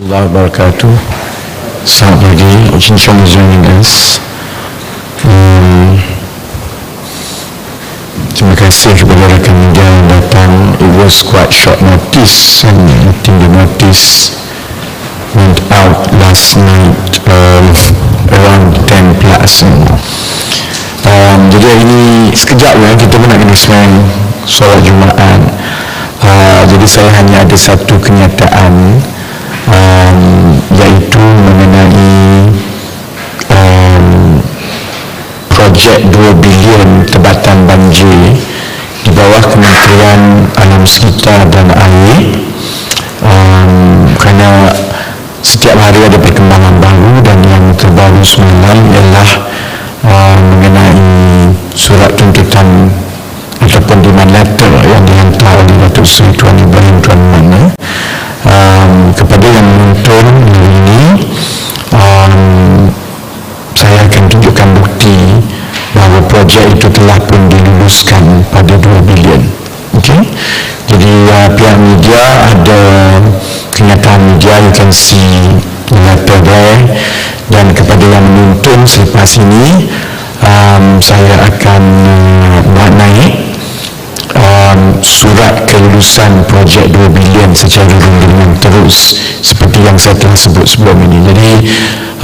Warahmatullahi wabarakatuh. Selamat pagi. Thank you for joining us. Terima kasih kepada rakan media yang datang. It was quite short notice, and I think the notice went out last night around 10 plus. Jadi hari ini sekejap lah kita pun nak kena sembahyang solat Jumaat. Jadi saya hanya ada satu kenyataan, iaitu mengenai projek 2 bilion tebatan banjir di bawah Kementerian Alam Sekitar dan Air, kerana setiap hari ada perkembangan baru, dan yang terbaru semalam ialah mengenai surat tuntutan ataupun demand letter yang dihantar oleh Datuk Seri Tuan Ibrahim Tuan Mana kepada yang menonton hari ini. Saya akan tunjukkan bukti bahawa projek itu telah pun diluluskan pada 2 bilion. Okey. Jadi pihak media ada kenyataan media, you can see the letter there, dan kepada yang menonton selepas ini saya akan buat naik surat kelulusan projek 2 bilion secara rundingan terus seperti yang saya telah sebut sebelum ini. Jadi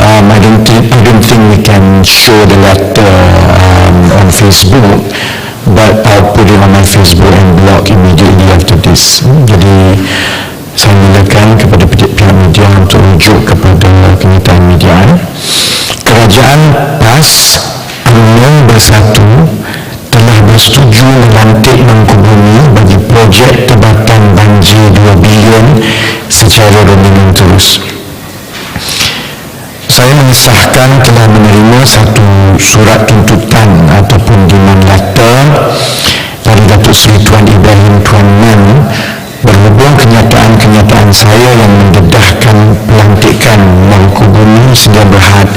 I don't think we can show the letter on Facebook, but I'll put it on my Facebook and blog immediately after this. Jadi saya mulakan kepada pihak media untuk rujuk kepada kenyataan media. Kerajaan PAS UMNO Bersatu telah bersetuju melantik Mangku Bumi bagi projek tebatan banjir 2 bilion secara rundingan terus. Saya mengesahkan telah menerima satu surat tuntutan ataupun demand letter dari Datuk Seri Tuan Ibrahim Tuan Man berhubung kenyataan-kenyataan saya yang mendedahkan pelantikan Mangku Bumi Sedia Berhad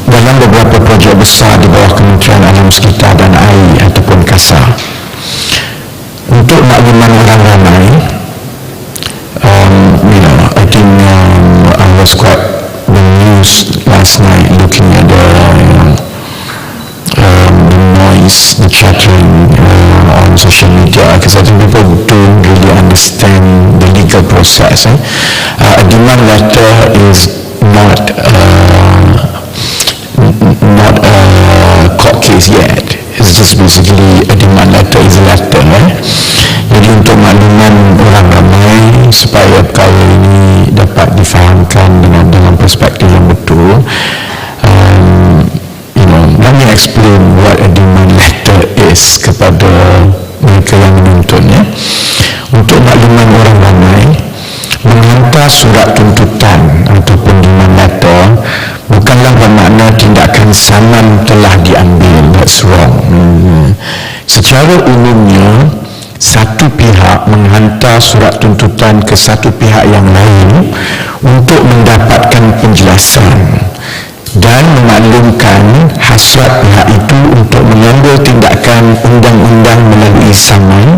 dalam beberapa projek besar di bawah Kementerian Alam Sekitar dan Air ataupun KASA. Untuk makluman orang ramai, I think I was quite the news last night looking at the noise, the chattering on social media, because I think people don't really understand the legal process. A demand letter is not a court case yet. It's just basically a demand letter is a letter. Jadi untuk makluman orang ramai supaya perkara ini dapat difahamkan dalam perspektif yang betul, let me explain what a demand letter is kepada mereka yang menonton. Untuk makluman orang ramai, menghantar surat tuntutan ataupun demand letter bukanlah bermakna tindakan saman telah diambil. That's wrong. Secara umumnya, satu pihak menghantar surat tuntutan ke satu pihak yang lain untuk mendapatkan penjelasan dan memaklumkan hasrat pihak itu untuk mengambil tindakan undang-undang melalui saman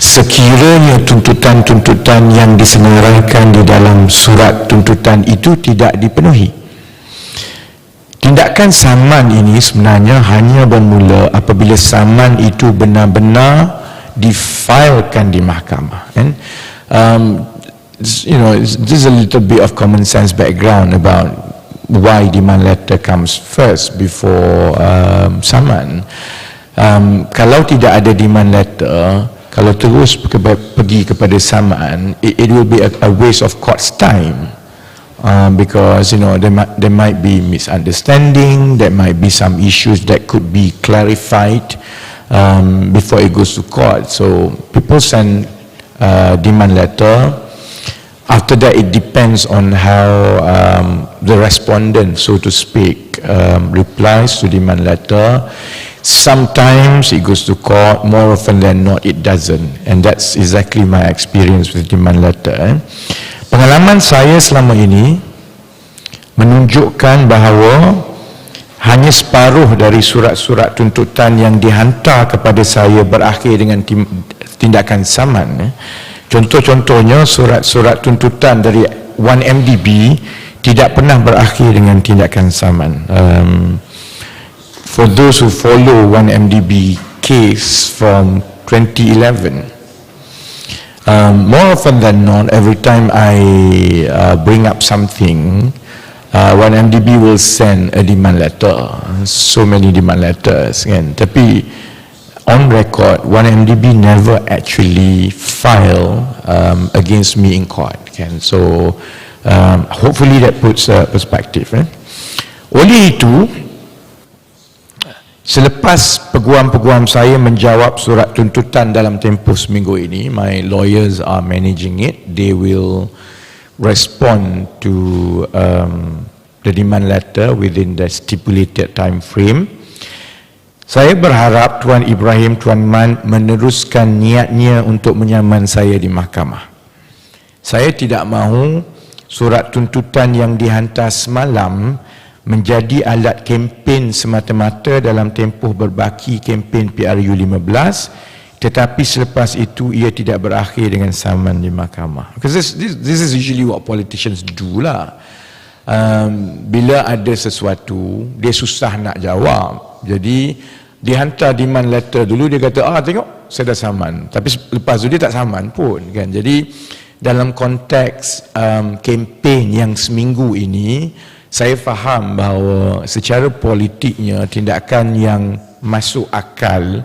sekiranya tuntutan-tuntutan yang disenaraikan di dalam surat tuntutan itu tidak dipenuhi. Tindakan saman ini sebenarnya hanya bermula apabila saman itu benar-benar difailkan di mahkamah. And there's a little bit of common sense background about why demand letter comes first before saman. Kalau tidak ada demand letter, kalau terus pergi kepada saman, it will be a waste of court's time. Because there might be misunderstanding, there might be some issues that could be clarified before it goes to court. So people send demand letter. After that, it depends on how the respondent, so to speak, replies to demand letter. Sometimes it goes to court, more often than not it doesn't, and that's exactly my experience with demand letter. Pengalaman saya selama ini menunjukkan bahawa hanya separuh dari surat-surat tuntutan yang dihantar kepada saya berakhir dengan tindakan saman. Contoh-contohnya surat-surat tuntutan dari 1MDB tidak pernah berakhir dengan tindakan saman. For those who follow 1MDB case from 2011, more often than not, every time I bring up something, 1MDB will send a demand letter, so many demand letters, kan? Tapi on record, 1MDB never actually file against me in court, kan? So hopefully that puts perspective. Oleh itu, selepas peguam-peguam saya menjawab surat tuntutan dalam tempoh seminggu ini, my lawyers are managing it. They will respond to the demand letter within the stipulated time frame. Saya berharap Tuan Ibrahim, Tuan Man meneruskan niatnya untuk menyaman saya di mahkamah. Saya tidak mahu surat tuntutan yang dihantar semalam menjadi alat kempen semata-mata dalam tempoh berbaki kempen PRU 15, tetapi selepas itu ia tidak berakhir dengan saman di mahkamah. Because this is usually what politicians do lah. Bila ada sesuatu, dia susah nak jawab. Jadi dihantar demand letter dulu, dia kata, tengok saya dah saman. Tapi lepas tu dia tak saman pun, kan. Jadi dalam konteks kempen yang seminggu ini, saya faham bahawa secara politiknya tindakan yang masuk akal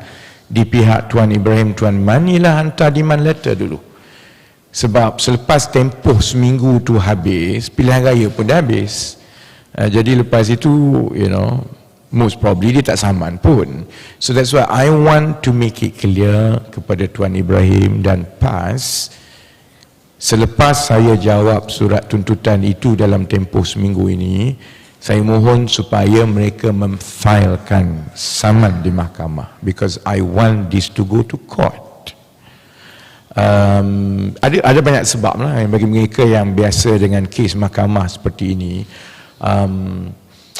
di pihak Tuan Ibrahim, Tuan Man ialah hantar demand letter dulu. Sebab selepas tempoh seminggu tu habis, pilihan raya pun dah habis. Jadi lepas itu, most probably dia tak saman pun. So that's why I want to make it clear kepada Tuan Ibrahim dan PAS, selepas saya jawab surat tuntutan itu dalam tempoh seminggu ini, saya mohon supaya mereka memfilekan saman di mahkamah, because I want this to go to court. Ada banyak sebab lah bagi mereka yang biasa dengan kes mahkamah seperti ini.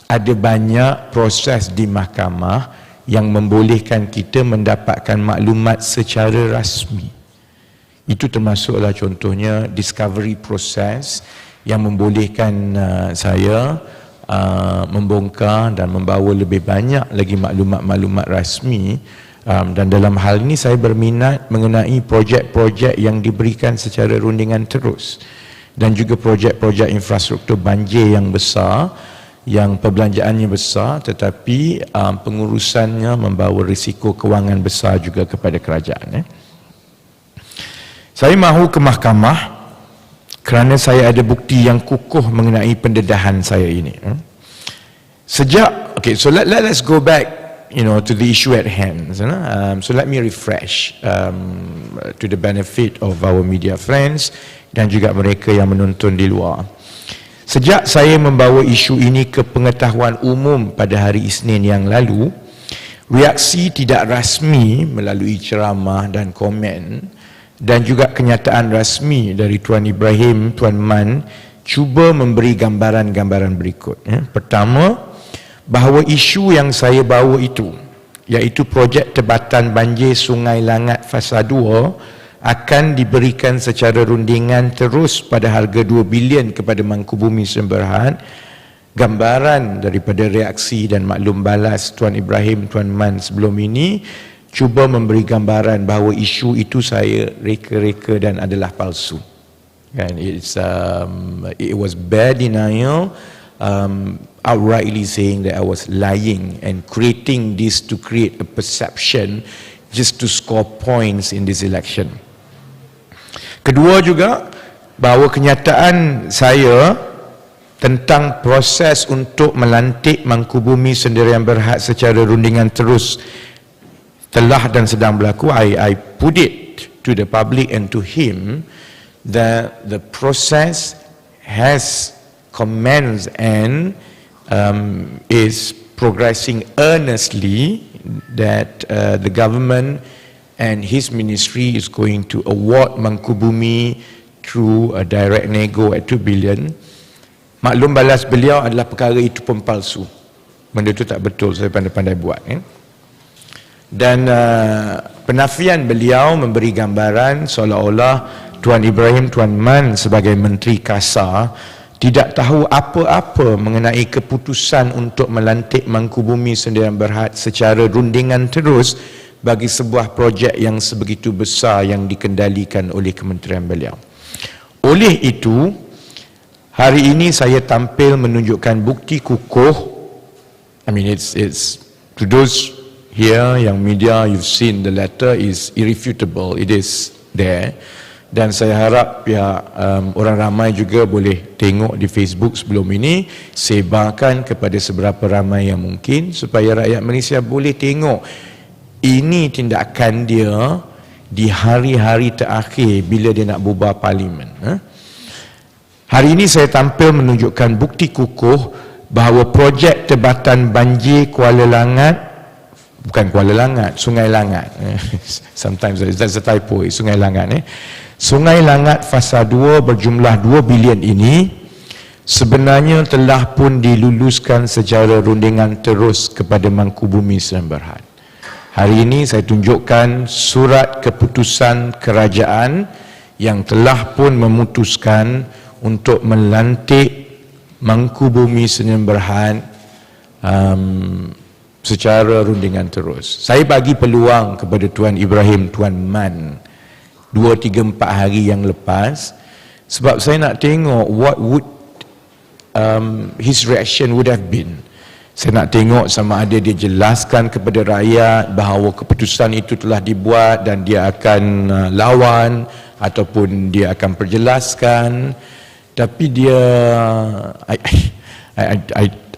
Ada banyak proses di mahkamah yang membolehkan kita mendapatkan maklumat secara rasmi. Itu termasuklah contohnya discovery process yang membolehkan saya membongkar dan membawa lebih banyak lagi maklumat-maklumat rasmi. Dan dalam hal ini saya berminat mengenai projek-projek yang diberikan secara rundingan terus, dan juga projek-projek infrastruktur banjir yang besar, yang perbelanjaannya besar tetapi pengurusannya membawa risiko kewangan besar juga kepada kerajaan. Saya mahu ke mahkamah kerana saya ada bukti yang kukuh mengenai pendedahan saya ini. Sejak, so let's go back to the issue at hand. So let me refresh to the benefit of our media friends dan juga mereka yang menonton di luar. Sejak saya membawa isu ini ke pengetahuan umum pada hari Isnin yang lalu, reaksi tidak rasmi melalui ceramah dan komen dan juga kenyataan rasmi dari Tuan Ibrahim, Tuan Man cuba memberi gambaran-gambaran berikut. Pertama, bahawa isu yang saya bawa itu, iaitu projek tebatan banjir Sungai Langat Fasa 2, akan diberikan secara rundingan terus pada harga 2 bilion kepada Mangkubumi Semberhad. Gambaran daripada reaksi dan maklum balas Tuan Ibrahim, Tuan Man sebelum ini cuba memberi gambaran bahawa isu itu saya reka-reka dan adalah palsu. And it was bare denial, outrightly saying that I was lying and creating this to create a perception just to score points in this election. Kedua juga, bahawa kenyataan saya tentang proses untuk melantik Mangkubumi Sendirian Berhad secara rundingan terus telah dan sedang berlaku. I put it to the public and to him that the process has commenced and is progressing earnestly, that the government and his ministry is going to award Mangkubumi through a direct nego at 2 billion. Maklum balas beliau adalah perkara itu pun palsu. Benda itu tak betul, saya pandai-pandai buat. Dan penafian beliau memberi gambaran seolah-olah Tuan Ibrahim Tuan Man sebagai Menteri Kasar tidak tahu apa-apa mengenai keputusan untuk melantik Mangkubumi Sdn Bhd secara rundingan terus bagi sebuah projek yang sebegitu besar yang dikendalikan oleh kementerian beliau. Oleh itu, hari ini saya tampil menunjukkan bukti kukuh. I mean, it's to those here yang media, you've seen the letter is irrefutable. It is there. Dan saya harap pihak orang ramai juga boleh tengok di Facebook sebelum ini, sebarkan kepada seberapa ramai yang mungkin supaya rakyat Malaysia boleh tengok ini tindakan dia di hari-hari terakhir bila dia nak bubar parlimen. Hari ini saya tampil menunjukkan bukti kukuh bahawa projek Tebatan Banjir Kuala Langat, bukan Kuala Langat, Sungai Langat. Sometimes that's a typo, Sungai Langat. Sungai Langat Fasa 2 berjumlah 2 bilion ini sebenarnya telah pun diluluskan secara rundingan terus kepada Mangkubumi Sdn Bhd. Hari ini saya tunjukkan surat keputusan kerajaan yang telah pun memutuskan untuk melantik Mangkubumi Sdn Bhd secara rundingan terus. Saya bagi peluang kepada Tuan Ibrahim Tuan Man 2, 3, 4 hari yang lepas sebab saya nak tengok what would his reaction would have been. Saya nak tengok sama ada dia jelaskan kepada rakyat bahawa keputusan itu telah dibuat dan dia akan lawan ataupun dia akan perjelaskan. Tapi dia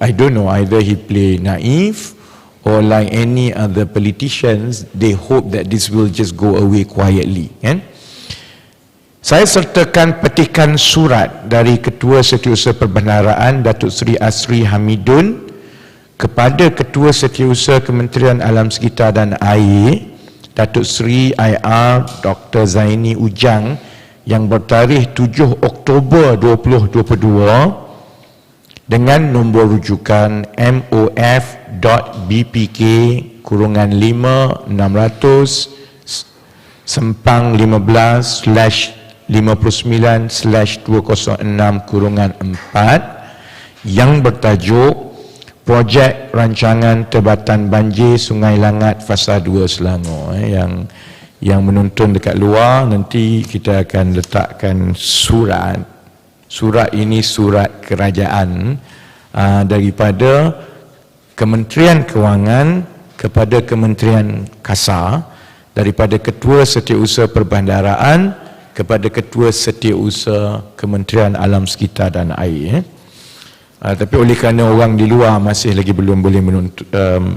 I don't know, either he play naive or like any other politicians, they hope that this will just go away quietly, kan? Saya sertakan petikan surat dari Ketua Setiausaha Perbendaharaan Datuk Seri Asri Hamidun kepada Ketua Setiausaha Kementerian Alam Sekitar dan Air Datuk Seri IR Dr. Zaini Ujang yang bertarikh 7 Oktober 2022 dengan nombor rujukan MOF.BPK-5/59/206/4 yang bertajuk Projek Rancangan Tebatan Banjir Sungai Langat Fasa 2 Selangor. Yang menonton dekat luar, nanti kita akan letakkan surat. Surat ini surat kerajaan daripada Kementerian Kewangan kepada Kementerian Kasar, daripada Ketua Setiausaha Perbendaharaan kepada Ketua Setiausaha Kementerian Alam Sekitar dan Air. Tapi oleh kerana orang di luar masih lagi belum boleh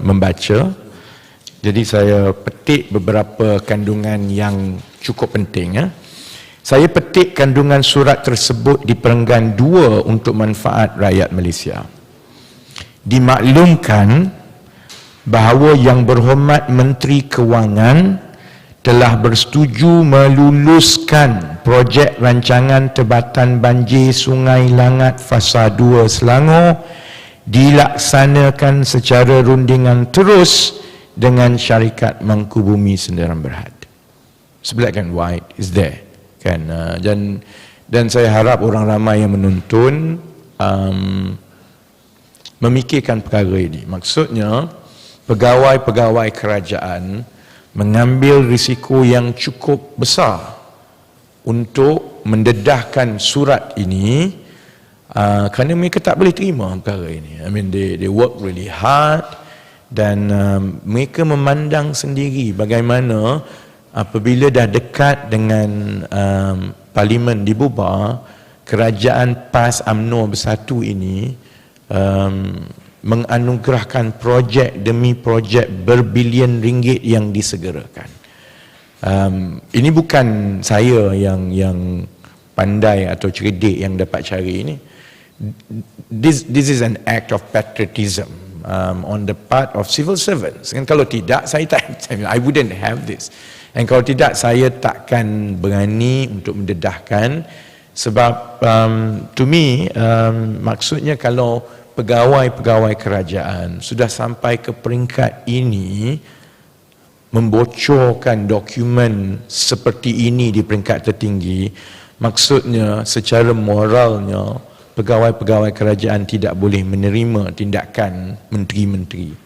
membaca, jadi saya petik beberapa kandungan yang cukup penting. Saya petik kandungan surat tersebut di perenggan 2 untuk manfaat rakyat Malaysia. Dimaklumkan bahawa Yang Berhormat Menteri Kewangan telah bersetuju meluluskan projek rancangan Tebatan Banjir Sungai Langat Fasa 2 Selangor dilaksanakan secara rundingan terus dengan syarikat Mangkubumi Sdn Bhd. Black and white is there, kan? Dan saya harap orang ramai yang menonton memikirkan perkara ini. Maksudnya pegawai-pegawai kerajaan mengambil risiko yang cukup besar untuk mendedahkan surat ini kerana mereka tak boleh terima perkara ini. I mean, they work really hard dan mereka memandang sendiri bagaimana apabila dah dekat dengan parlimen dibubar, kerajaan PAS UMNO Bersatu ini menganugerahkan projek demi projek berbilion ringgit yang disegerakan. Ini bukan saya yang pandai atau cerdik yang dapat cari ini. This is an act of patriotism on the part of civil servants. Dan kalau tidak, I wouldn't have this. Dan kalau tidak, saya takkan berani untuk mendedahkan sebab to me maksudnya kalau pegawai-pegawai kerajaan sudah sampai ke peringkat ini membocorkan dokumen seperti ini di peringkat tertinggi, maksudnya secara moralnya pegawai-pegawai kerajaan tidak boleh menerima tindakan menteri-menteri.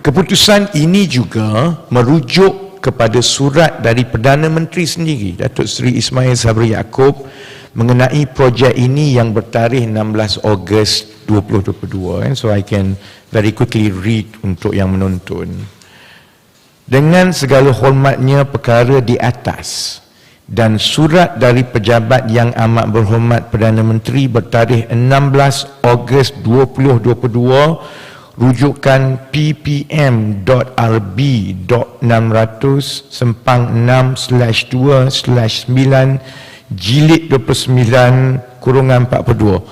Keputusan ini juga merujuk kepada surat dari Perdana Menteri sendiri, Datuk Seri Ismail Sabri Yaakob, mengenai projek ini yang bertarikh 16 Ogos 2022. So I can very quickly read untuk yang menonton. Dengan segala hormatnya perkara di atas dan surat dari pejabat yang amat berhormat Perdana Menteri bertarikh 16 Ogos 2022, rujukan ppm.rb.600/6/2/9 jilid 29/42.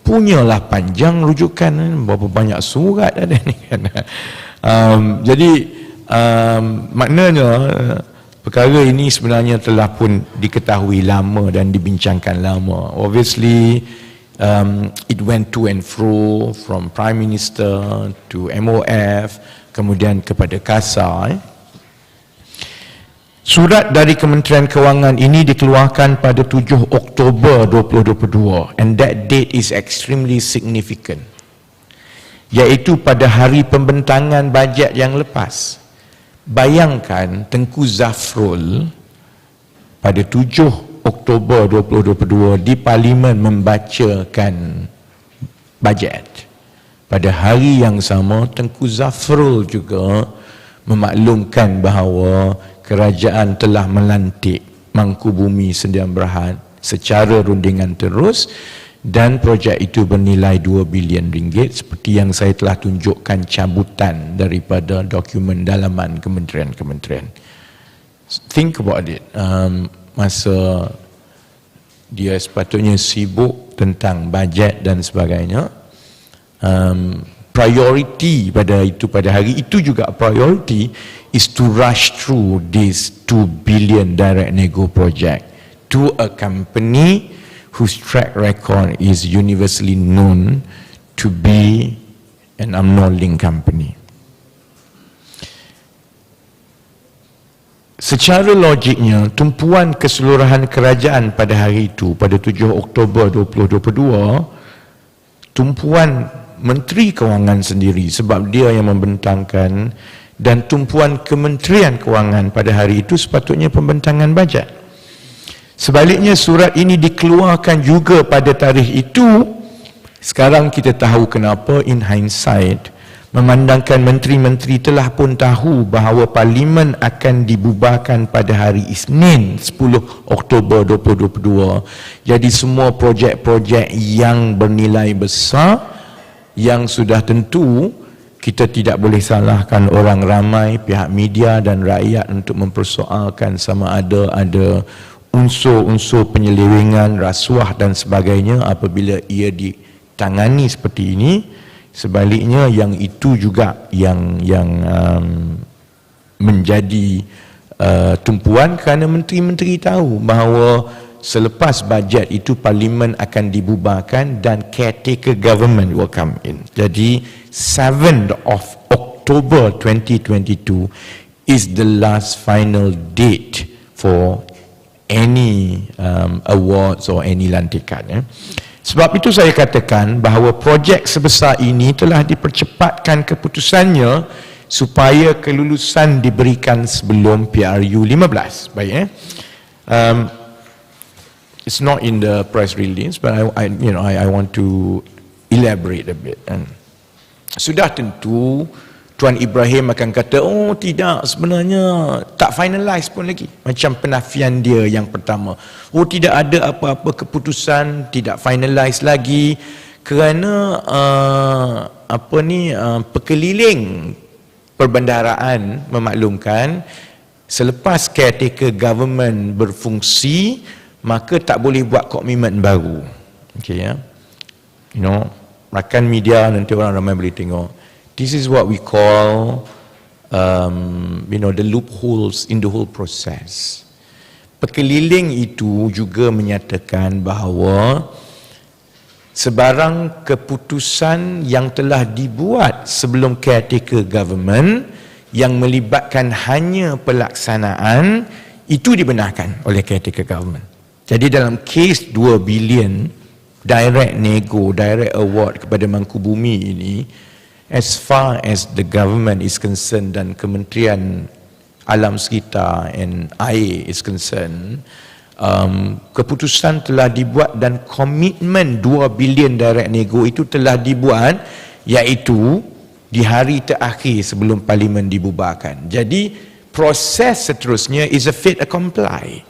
Punyalah panjang rujukan, berapa banyak surat ada ni kan. Maknanya perkara ini sebenarnya telah pun diketahui lama dan dibincangkan lama. Obviously it went to and fro from Prime Minister to MOF, kemudian kepada KASA. Surat dari Kementerian Kewangan ini dikeluarkan pada 7 Oktober 2022, and that date is extremely significant, iaitu pada hari pembentangan bajet yang lepas. Bayangkan Tengku Zafrul pada 7 Oktober 2022 di Parlimen membacakan bajet. Pada hari yang sama, Tengku Zafrul juga memaklumkan bahawa kerajaan telah melantik Mangku Bumi Sdn Bhd secara rundingan terus, dan projek itu bernilai 2 bilion ringgit seperti yang saya telah tunjukkan cabutan daripada dokumen dalaman kementerian-kementerian. Think about it. Masa dia sepatutnya sibuk tentang bajet dan sebagainya, priority pada hari itu juga priority is to rush through this 2 billion direct nego project to a company whose track record is universally known to be an UMNO linked company. Secara logiknya, tumpuan keseluruhan kerajaan pada hari itu, pada 7 Oktober 2022, tumpuan Menteri Kewangan sendiri sebab dia yang membentangkan, dan tumpuan Kementerian Kewangan pada hari itu sepatutnya pembentangan bajet. Sebaliknya surat ini dikeluarkan juga pada tarikh itu. Sekarang kita tahu kenapa in hindsight, memandangkan menteri-menteri telah pun tahu bahawa Parlimen akan dibubarkan pada hari Isnin 10 Oktober 2022. Jadi semua projek-projek yang bernilai besar yang sudah tentu, kita tidak boleh salahkan orang ramai, pihak media dan rakyat untuk mempersoalkan sama ada unsur-unsur penyelewengan, rasuah dan sebagainya apabila ia ditangani seperti ini. Sebaliknya yang itu juga yang menjadi tumpuan, kerana menteri-menteri tahu bahawa selepas bajet itu Parlimen akan dibubarkan dan caretaker government will come in. Jadi 7th of October 2022 is the last final date for any awards or any lantikan. Sebab itu saya katakan bahawa projek sebesar ini telah dipercepatkan keputusannya supaya kelulusan diberikan sebelum PRU 15. Baik, it's not in the press release, but I want to elaborate a bit. Sudah tentu Tuan Ibrahim akan kata, oh tidak, sebenarnya tak finalize pun lagi. Macam penafian dia yang pertama. Oh tidak ada apa-apa keputusan, tidak finalize lagi, kerana pekeliling perbendaharaan memaklumkan selepas caretaker government berfungsi, maka tak boleh buat komitmen baru. Okay, ya. Rakan media nanti orang ramai boleh tengok. This is what we call, the loopholes in the whole process. Pekeliling itu juga menyatakan bahawa sebarang keputusan yang telah dibuat sebelum caretaker government yang melibatkan hanya pelaksanaan, itu dibenarkan oleh caretaker government. Jadi dalam kes 2 bilion direct nego, direct award kepada Mangkubumi ini, as far as the government is concerned dan Kementerian Alam Sekitar and Air is concerned, keputusan telah dibuat dan komitmen 2 bilion direct nego itu telah dibuat, iaitu di hari terakhir sebelum parlimen dibubarkan. Jadi proses seterusnya is a fait accompli,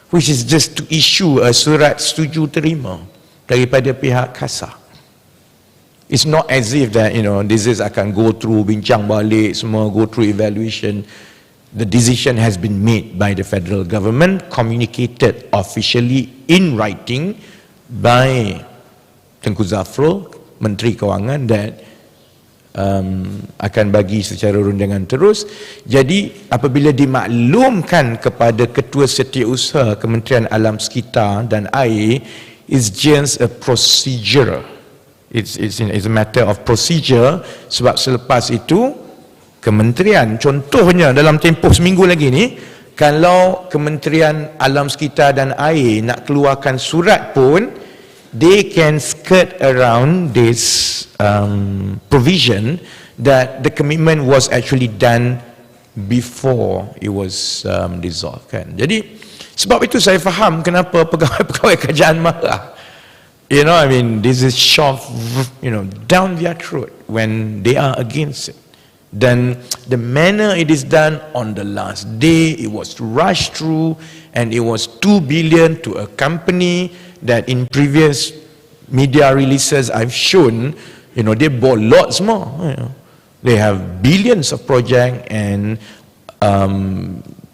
which is just to issue a surat setuju terima daripada pihak KASA. It's not as if that, this is akan go through, bincang balik semua, go through evaluation. The decision has been made by the federal government, communicated officially in writing by Tengku Zafrul, Menteri Kewangan, that akan bagi secara rundangan terus. Jadi apabila dimaklumkan kepada Ketua Setiausaha Kementerian Alam Sekitar dan Air, it's just a procedure. It's a matter of procedure, sebab selepas itu kementerian, contohnya dalam tempoh seminggu lagi ni, kalau Kementerian Alam Sekitar dan Air nak keluarkan surat pun, they can skirt around this provision that the commitment was actually done before it was dissolved, kan. Jadi sebab itu saya faham kenapa pegawai-pegawai kerajaan marah. This is shoved, down their throat when they are against it. Then the manner it is done on the last day, it was rushed through, and it was 2 billion to a company that in previous media releases I've shown, they bought lots more. They have billions of projects, and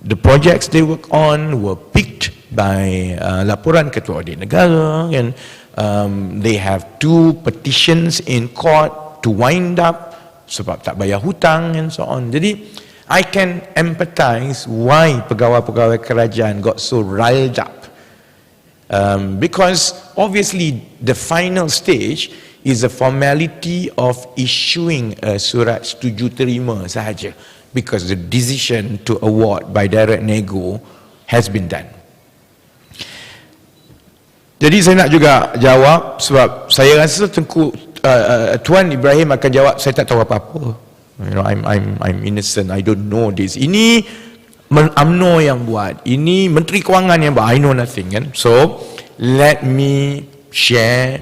the projects they work on were picked by laporan Ketua Audit Negara, and they have 2 petitions in court to wind up sebab tak bayar hutang and so on. Jadi I can empathize why pegawai-pegawai kerajaan got so riled up, because obviously the final stage is a formality of issuing a surat setuju terima sahaja, because the decision to award by direct nego has been done. Jadi saya nak juga jawab, sebab saya rasa Tuan Ibrahim akan jawab, saya tak tahu apa-apa. I'm innocent, I don't know this. Ini UMNO yang buat, ini Menteri Kewangan yang buat, I know nothing, kan. So let me share,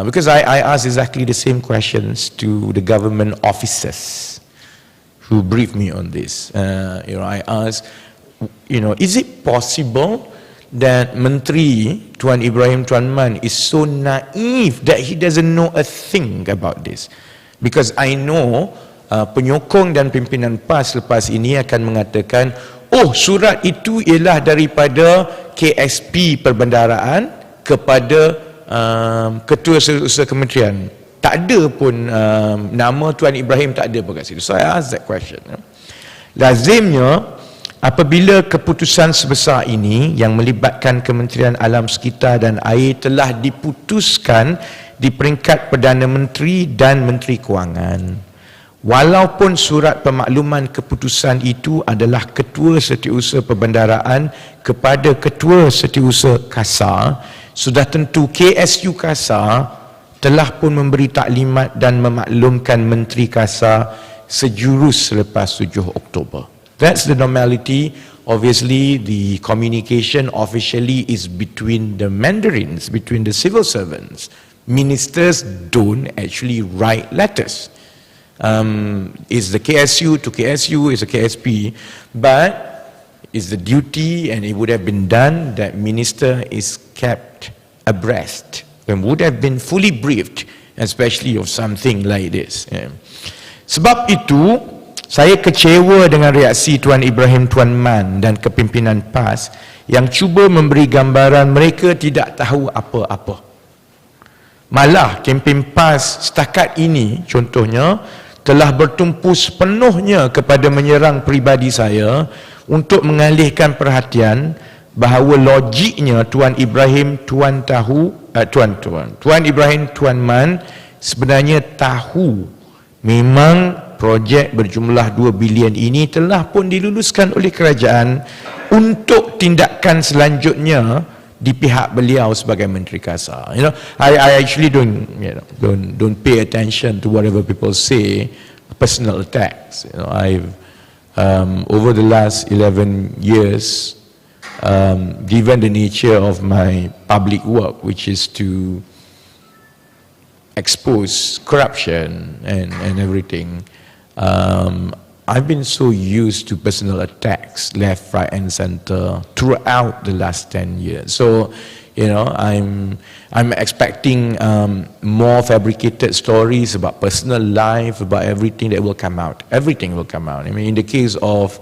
because I asked exactly the same questions to the government officers who briefed me on this. I asked, is it possible that Menteri Tuan Ibrahim Tuan Man is so naive that he doesn't know a thing about this? Because I know penyokong dan pimpinan PAS lepas ini akan mengatakan, oh, surat itu ialah daripada KSP Perbendaraan kepada Ketua Setiausaha Kementerian. Tak ada pun nama Tuan Ibrahim, tak ada pun kat situ. So I asked that question. Lazimnya apabila keputusan sebesar ini yang melibatkan Kementerian Alam Sekitar dan Air telah diputuskan di peringkat Perdana Menteri dan Menteri Kewangan, walaupun surat pemakluman keputusan itu adalah Ketua Setiausaha Perbendaraan kepada Ketua Setiausaha KASA, sudah tentu KSU KASA telah pun memberi taklimat dan memaklumkan Menteri KASA sejurus selepas 7 Oktober. That's the normality. Obviously, the communication officially is between the mandarins, between the civil servants. Ministers don't actually write letters. It's the KSU to KSU, it's a KSP, but it's the duty, and it would have been done, that minister is kept abreast and would have been fully briefed, especially of something like this. Sebab itu, saya kecewa dengan reaksi Tuan Ibrahim Tuan Man dan kepimpinan PAS yang cuba memberi gambaran mereka tidak tahu apa-apa. Malah kempen PAS setakat ini contohnya telah bertumpu sepenuhnya kepada menyerang peribadi saya untuk mengalihkan perhatian bahawa logiknya Tuan Ibrahim Tuan Ibrahim Tuan Man sebenarnya tahu memang projek berjumlah 2 bilion ini telah pun diluluskan oleh kerajaan untuk tindakan selanjutnya di pihak beliau sebagai Menteri Kasar. I actually don't pay attention to whatever people say, personal attacks. I've over the last 11 years, given the nature of my public work, which is to expose corruption and everything, I've been so used to personal attacks left, right and center throughout the last 10 years. So, I'm expecting more fabricated stories about personal life, about everything that will come out. Everything will come out. I mean, in the case of,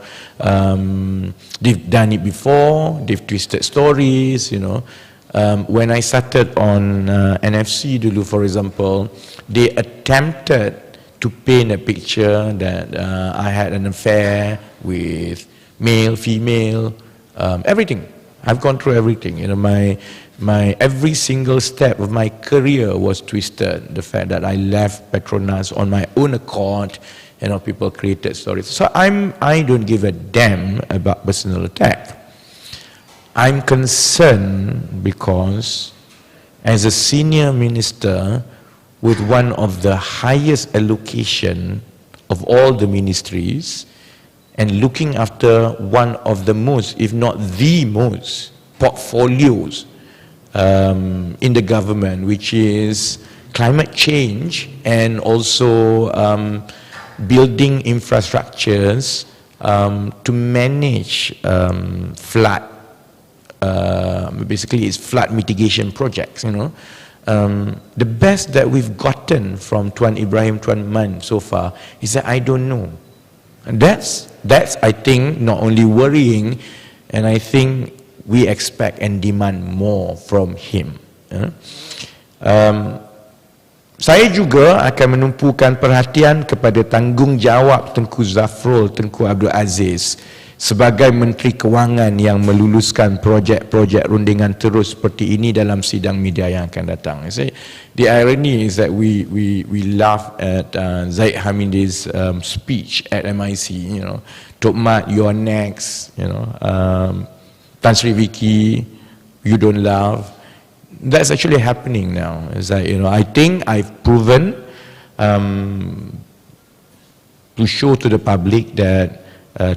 they've done it before, they've twisted stories, when I started on NFC dulu, for example, they attempted to paint a picture that I had an affair with male, female, everything. I've gone through everything. My every single step of my career was twisted. The fact that I left Petronas on my own accord, people created stories. So I don't give a damn about personal attack. I'm concerned because as a senior minister with one of the highest allocation of all the ministries and looking after one of the most, if not the most, portfolios in the government, which is climate change and also building infrastructures to manage flood. Basically, it's flood mitigation projects. The best that we've gotten from Tuan Ibrahim Tuan Man so far is that I don't know. And that's I think not only worrying, and I think we expect and demand more from him. Saya juga akan menumpukan perhatian kepada tanggungjawab Tengku Zafrul Tengku Abdul Aziz sebagai Menteri Kewangan yang meluluskan projek-projek rundingan terus seperti ini dalam sidang media yang akan datang. The irony is that we laugh at Zaid Hamidi's speech at MIC. Tok Mat, you're next. Tan Sri Vicky, you don't laugh. That's actually happening now. It's like, I think I've proven to show to the public that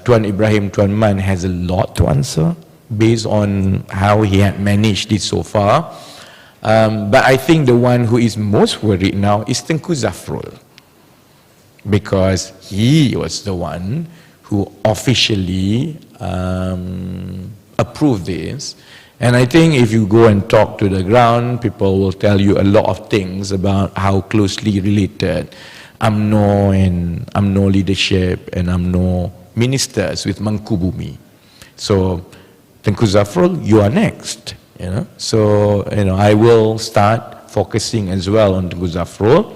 Tuan Ibrahim Tuan Man has a lot to answer based on how he had managed it so far. But I think the one who is most worried now is Tengku Zafrul, because he was the one who officially approved this. And I think if you go and talk to the ground, people will tell you a lot of things about how closely related UMNO and UMNO leadership and UMNO ministers with Mangkubumi. So, Tengku Zafrul, you are next. So, I will start focusing as well on Tengku Zafrul.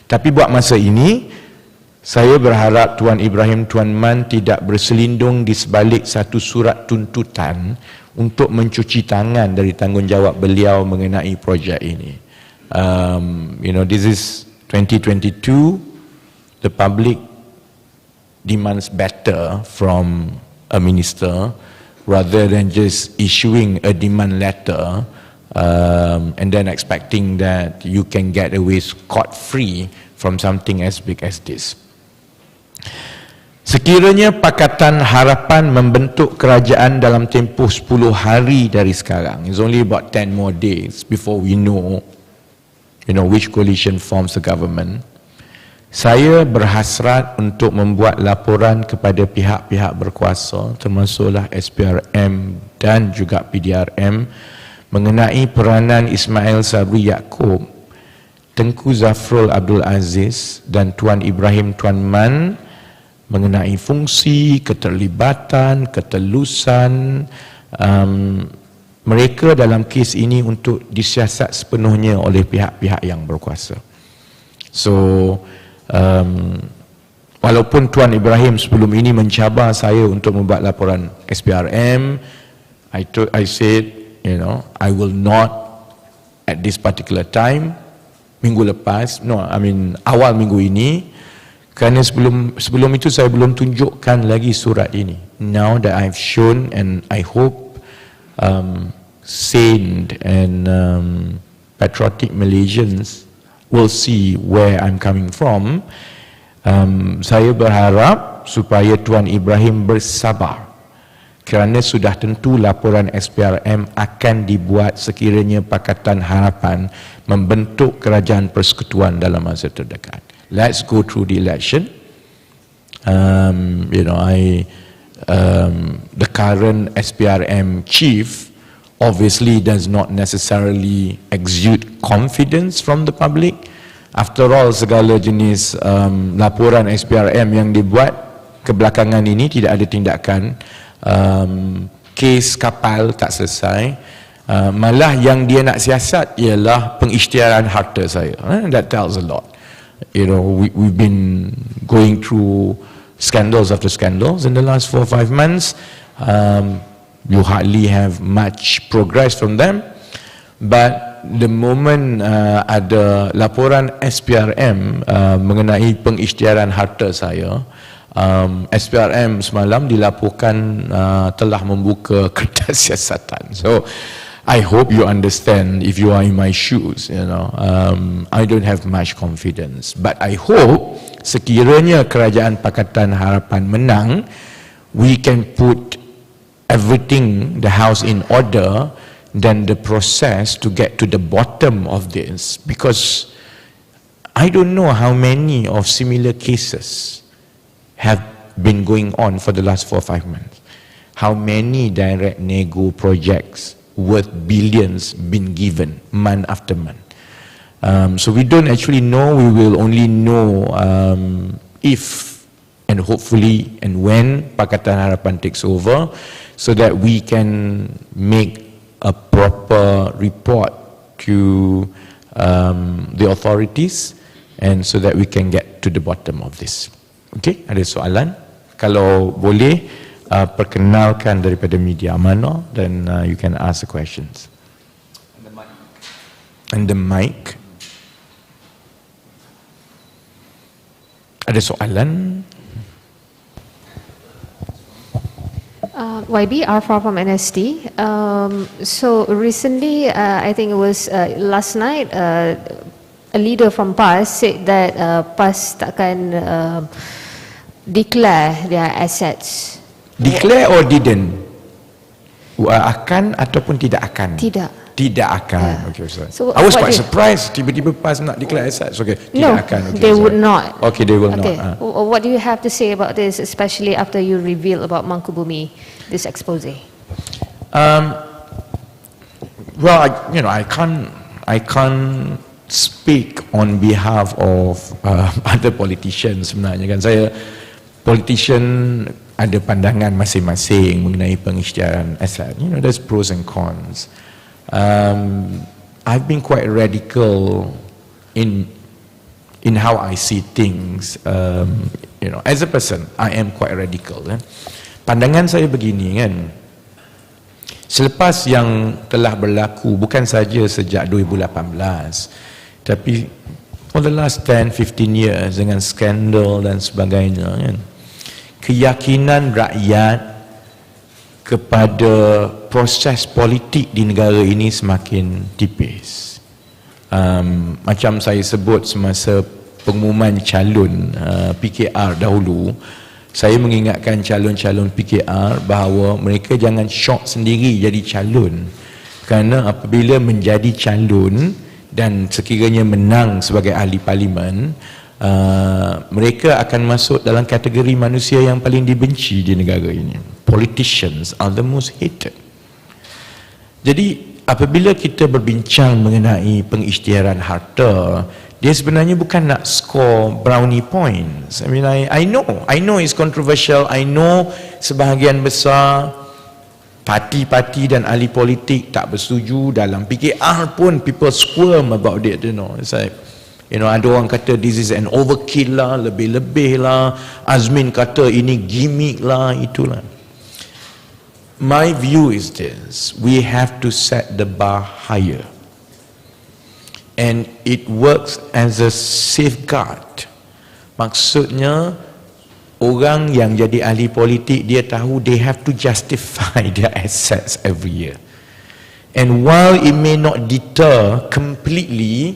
Tapi buat masa ini, saya berharap Tuan Ibrahim Tuan Man tidak berselindung di sebalik satu surat tuntutan untuk mencuci tangan dari tanggungjawab beliau mengenai projek ini. This is 2022. The public demands better from a minister rather than just issuing a demand letter and then expecting that you can get away scot-free from something as big as this. Sekiranya Pakatan Harapan membentuk kerajaan dalam tempoh 10 hari dari sekarang, it's only about 10 more days before we know which coalition forms the government. Saya berhasrat untuk membuat laporan kepada pihak-pihak berkuasa, termasuklah SPRM dan juga PDRM, mengenai peranan Ismail Sabri Yaakob, Tengku Zafrul Abdul Aziz dan Tuan Ibrahim Tuan Man mengenai fungsi, keterlibatan, ketelusan mereka dalam kes ini untuk disiasat sepenuhnya oleh pihak-pihak yang berkuasa. So, walaupun Tuan Ibrahim sebelum ini mencabar saya untuk membuat laporan SPRM, I said, I will not at this particular time. Minggu lepas, awal minggu ini, Kerana sebelum itu saya belum tunjukkan lagi surat ini. Now that I've shown, and I hope sane and patriotic Malaysians will see where I'm coming from, saya berharap supaya Tuan Ibrahim bersabar, kerana sudah tentu laporan SPRM akan dibuat sekiranya Pakatan Harapan membentuk kerajaan persekutuan dalam masa terdekat. Let's go through the election. The current SPRM chief obviously does not necessarily exude confidence from the public. After all, segala jenis laporan SPRM yang dibuat kebelakangan ini tidak ada tindakan. Kes kapal tak selesai. Malah yang dia nak siasat ialah pengisytiharan harta saya. That tells a lot. We've been going through scandals after scandals in the last 4 or 5 months. You hardly have much progress from them, but the moment ada laporan SPRM mengenai pengisytiharan harta saya, SPRM semalam dilaporkan telah membuka kertas siasatan. So I hope you understand, if you are in my shoes, I don't have much confidence. But I hope sekiranya kerajaan Pakatan Harapan menang, we can put everything, the house in order, then the process to get to the bottom of this. Because I don't know how many of similar cases have been going on for the last 4 or 5 months. How many direct nego projects worth billions been given month after month. So we don't actually know. We will only know if and hopefully and when Pakatan Harapan takes over, so that we can make a proper report to the authorities, and so that we can get to the bottom of this. Okay, ada soalan? Kalau boleh, perkenalkan daripada media mana, then you can ask the questions. And the mic. Ada soalan? YB Arfa from NST. So recently, I think it was last night, a leader from PAS said that PAS takkan declare their assets. Declare or didn't? Akan ataupun tidak akan? Tidak akan. Okay, so I was quite surprised. Tiba-tiba PAS nak declare assets. Okay, tidak akan. Okay, they would not. Okay, they will not. What do you have to say about this, especially after you reveal about Mangkubumi, this expose? Well, I can't speak on behalf of other politicians sebenarnya kan. Saya politician, ada pandangan masing-masing mengenai pengisytiharan aset. There's pros and cons. I've been quite radical in how I see things. As a person, I am quite radical. Pandangan saya begini kan. Selepas yang telah berlaku, bukan saja sejak 2018, tapi for the last 10-15 years dengan skandal dan sebagainya kan, keyakinan rakyat kepada proses politik di negara ini semakin tipis. Macam saya sebut semasa pengumuman calon PKR dahulu, saya mengingatkan calon-calon PKR bahawa mereka jangan syok sendiri jadi calon, kerana apabila menjadi calon dan sekiranya menang sebagai ahli parlimen, mereka akan masuk dalam kategori manusia yang paling dibenci di negara ini. Politicians are the most hated. Jadi apabila kita berbincang mengenai pengisytiharan harta, dia sebenarnya bukan nak score brownie points. I mean, I know it's controversial. I know sebahagian besar parti-parti dan ahli politik tak bersetuju. Dalam PKR pun people squirm about it, It's like, ada orang kata this is an overkill lah, lebih-lebih lah. Azmin kata ini gimmick lah, itulah. My view is this: we have to set the bar higher, and it works as a safeguard Maksudnya, orang yang jadi ahli politik, dia tahu they have to justify their assets every year. And while it may not deter completely,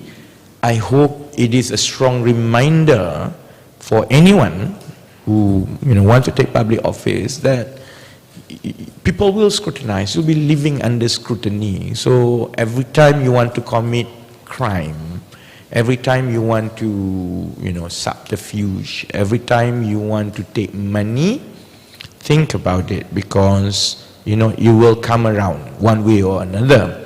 I hope it is a strong reminder for anyone who want to take public office that people will scrutinize, you'll be living under scrutiny. So every time you want to commit crime, every time you want to, subterfuge, every time you want to take money, think about it, because, you will come around one way or another.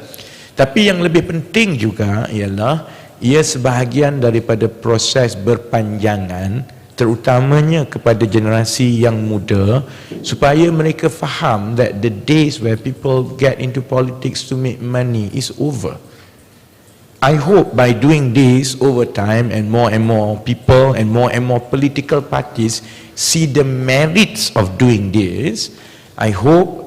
Tapi yang lebih penting juga ialah, ia sebahagian daripada proses berpanjangan, terutamanya kepada generasi yang muda, supaya mereka faham that the days where people get into politics to make money is over. I hope by doing this over time, and more people and more political parties see the merits of doing this, I hope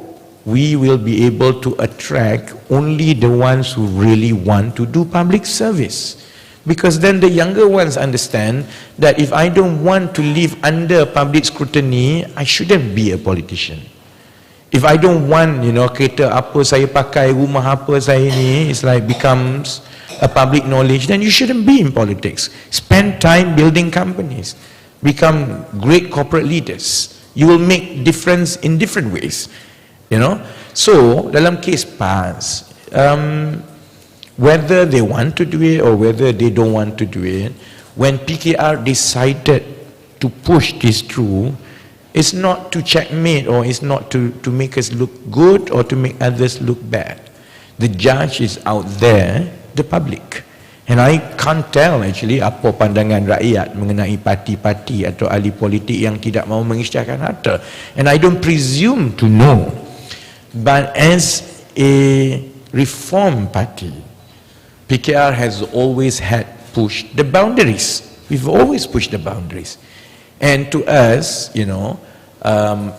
we will be able to attract only the ones who really want to do public service. Because then the younger ones understand that if I don't want to live under public scrutiny, I shouldn't be a politician. If I don't want, kereta apa saya pakai, rumah apa saya ni, it's like becomes a public knowledge, then you shouldn't be in politics. Spend time building companies. Become great corporate leaders. You will make difference in different ways. So, dalam case PAS, whether they want to do it or whether they don't want to do it, when PKR decided to push this through, it's not to checkmate, or it's not to make us look good or to make others look bad. The judge is out there, the public. And I can't tell actually apa pandangan rakyat mengenai parti-parti atau ahli politik yang tidak mahu mengisytiharkan harta. And I don't presume to know. But as a reform party, PKR has always had pushed the boundaries. We've always pushed the boundaries. And to us,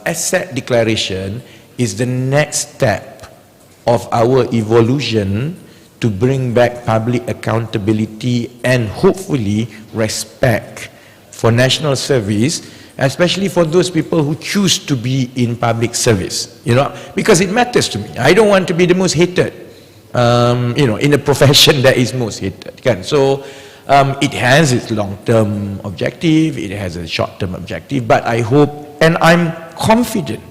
asset declaration is the next step of our evolution to bring back public accountability and hopefully respect for national service, especially for those people who choose to be in public service, because it matters to me. I don't want to be the most hated, in a profession that is most hated. So it has its long-term objective, it has a short-term objective, but I hope, and I'm confident,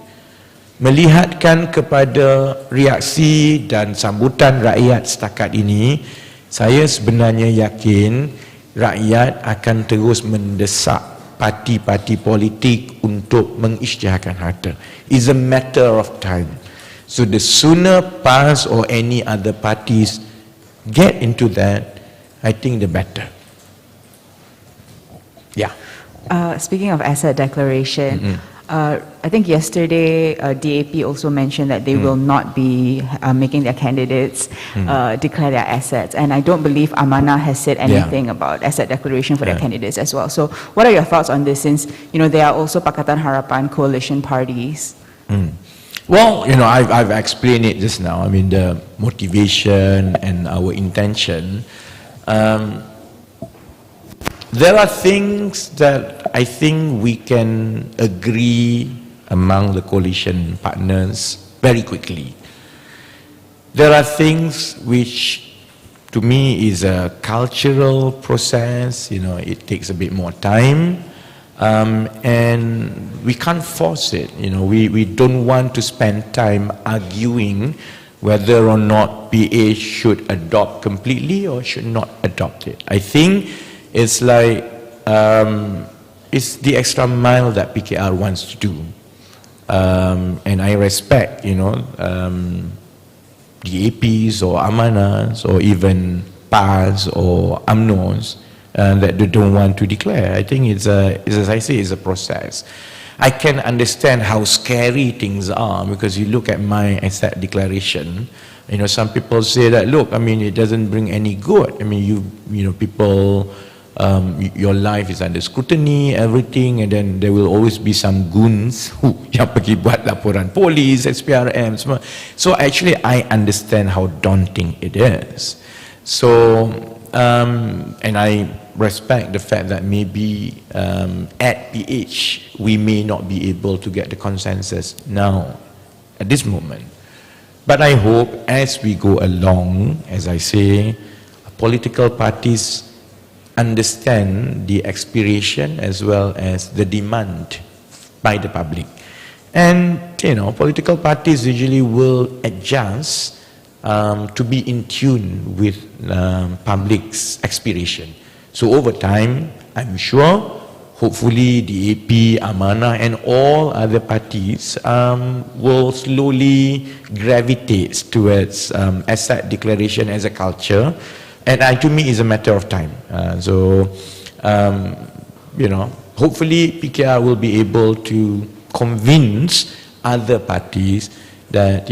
melihatkan kepada reaksi dan sambutan rakyat setakat ini, saya sebenarnya yakin rakyat akan terus mendesak parti-parti politik untuk mengisytiharkan harta. It's a matter of time. So the sooner PAS or any other parties get into that, I think the better. Yeah. Speaking of asset declaration, I think yesterday DAP also mentioned that they will not be making their candidates declare their assets, and I don't believe Amanah has said anything about asset declaration for their candidates as well. So what are your thoughts on this, since they are also Pakatan Harapan coalition parties? Well, I've explained it just now. I mean, the motivation and our intention. There are things that I think we can agree among the coalition partners very quickly. There are things which, to me, is a cultural process. It takes a bit more time, and we can't force it. We don't want to spend time arguing whether or not PA should adopt completely or should not adopt it. I think it's like it's the extra mile that PKR wants to do, and I respect DAPs or Amanas or even PAS or UMNOs that they don't want to declare. I think it's as I say, it's a process. I can understand how scary things are, because you look at my asset declaration. Some people say that, look, I mean, it doesn't bring any good. I mean, people. Your life is under scrutiny, everything, and then there will always be some goons who yang pergi buat laporan polis, SPRM, semua. So actually, I understand how daunting it is. So, and I respect the fact that maybe at PH we may not be able to get the consensus now at this moment. But I hope as we go along, as I say, political parties understand the aspiration as well as the demand by the public. And, political parties usually will adjust to be in tune with public's aspiration. So over time, I'm sure, hopefully the AP, Amanah and all other parties will slowly gravitate towards asset declaration as a culture. And to me, it's a matter of time. Hopefully PKR will be able to convince other parties that,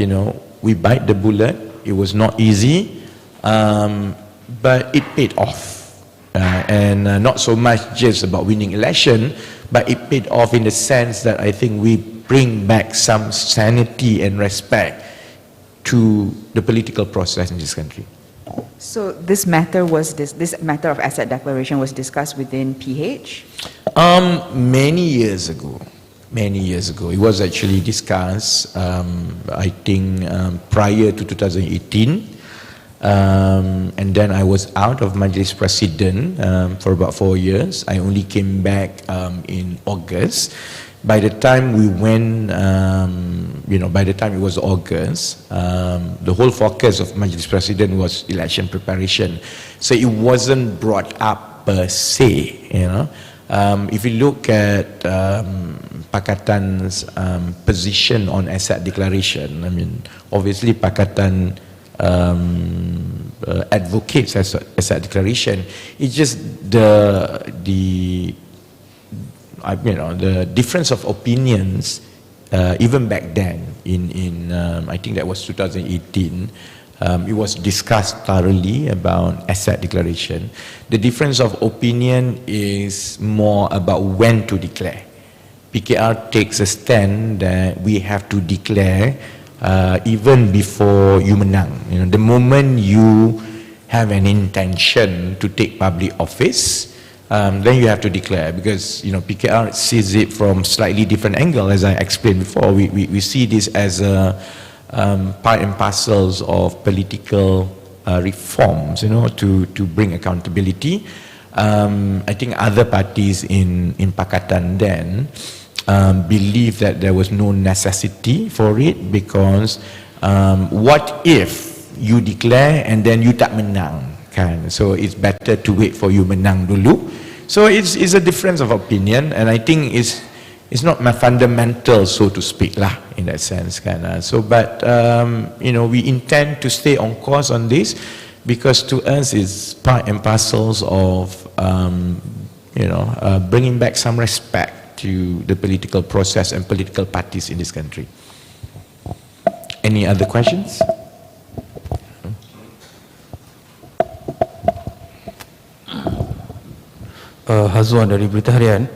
we bite the bullet. It was not easy, but it paid off. And not so much just about winning election, but it paid off in the sense that I think we bring back some sanity and respect to the political process in this country. So this matter of asset declaration was discussed within PH? Many years ago. It was actually discussed, I think, prior to 2018. And then I was out of Majlis President for about 4 years. I only came back in August. By the time we went, by the time it was August, the whole focus of Majlis President was election preparation. So it wasn't brought up per se, If you look at Pakatan's position on asset declaration, obviously Pakatan advocates asset declaration. It's just the difference of opinions even back then in I think that was 2018. It was discussed thoroughly about asset declaration. The difference of opinion is more about when to declare. PKR takes a stand that we have to declare even before you menang. The moment you have an intention to take public office, then you have to declare, because PKR sees it from slightly different angle. As I explained before, we see this as a part and parcels of political reforms, to bring accountability. I think other parties in Pakatan then believe that there was no necessity for it, because what if you declare and then you tak menang, kan? So it's better to wait for you menang dulu. So it's a difference of opinion, and I think it's not my fundamental, so to speak, lah, in that sense, kan? But we intend to stay on course on this, because to us it's part and parcels of bringing back some respect to the political process and political parties in this country. Any other questions? Hazwan dari Berita Harian.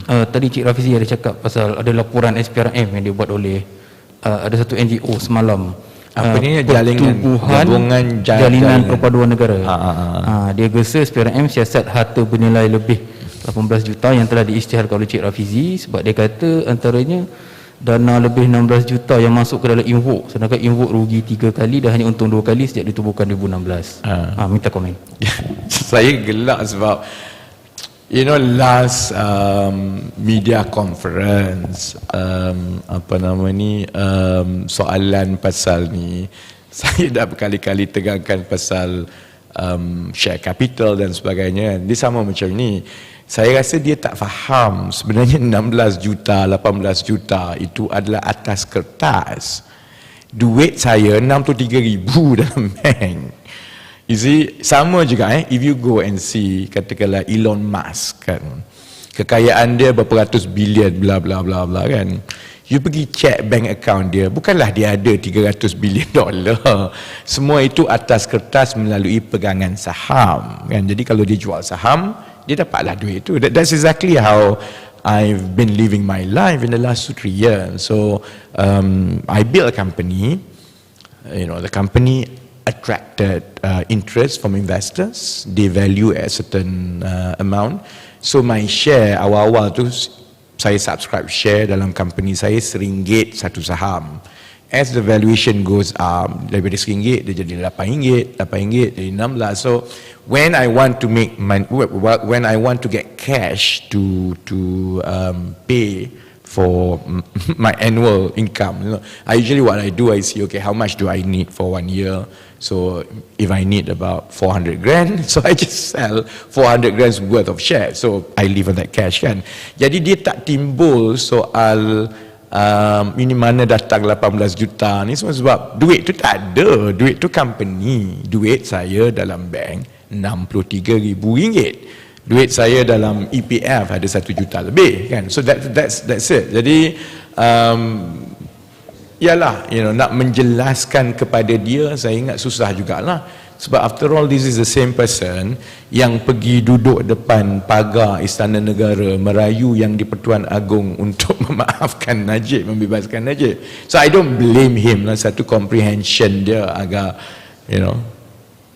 Tadi Cik Rafizi ada cakap pasal ada laporan SPRM yang dibuat oleh ada satu NGO semalam. Apa ni? Gabungan Jalinan Perpaduan Negara. Dia gesa SPRM siasat harta bernilai lebih 18 juta yang telah diisytiharkan oleh Cik Rafizi, sebab dia kata antaranya dana lebih 16 juta yang masuk ke dalam invok, sedangkan invok rugi 3 kali dan hanya untung 2 kali sejak ditubuhkan 2016. Minta komen. Saya gelak sebab last media conference soalan pasal ni saya dah berkali-kali tegakkan pasal share capital dan sebagainya. Dia sama macam ni. Saya rasa dia tak faham sebenarnya 16 juta, 18 juta itu adalah atas kertas. Duit saya 63,000 dalam bank. You see, sama juga if you go and see katakanlah Elon Musk, kan, kekayaan dia berapa ratus bilion bla bla bla bla, kan. You pergi check bank account dia, bukanlah dia ada 300 bilion dolar. Semua itu atas kertas melalui pegangan saham, kan. Jadi kalau dia jual saham, dia dapatlah duit itu. That's exactly how I've been living my life in the last 2-3 years. So I built a company, the company attracted interest from investors. They value at a certain amount. So my share awal-awal tu, saya subscribe share dalam company saya RM1 satu saham. As the valuation goes up, daripada RM1 dia jadi RM8, jadi RM16. So when I want to make money, when I want to get cash to pay for my annual income, I usually what I do, I see, okay, how much do I need for 1 year? So if I need about 400 grand, so I just sell 400 grand's worth of shares. So I leave on that cash kan. Jadi dia tak timbul soal ini mana datang 18 juta ni semua sebab duit tu tak ada, duit tu company. Duit saya dalam bank RM63,000, duit saya dalam EPF ada 1 juta lebih kan. So that's it. Jadi yalah, nak menjelaskan kepada dia, saya ingat susah jugalah. Sebab after all, this is the same person yang pergi duduk depan pagar Istana Negara merayu yang di-Pertuan Agong untuk memaafkan Najib, membebaskan Najib. So I don't blame him lah, satu comprehension dia agak,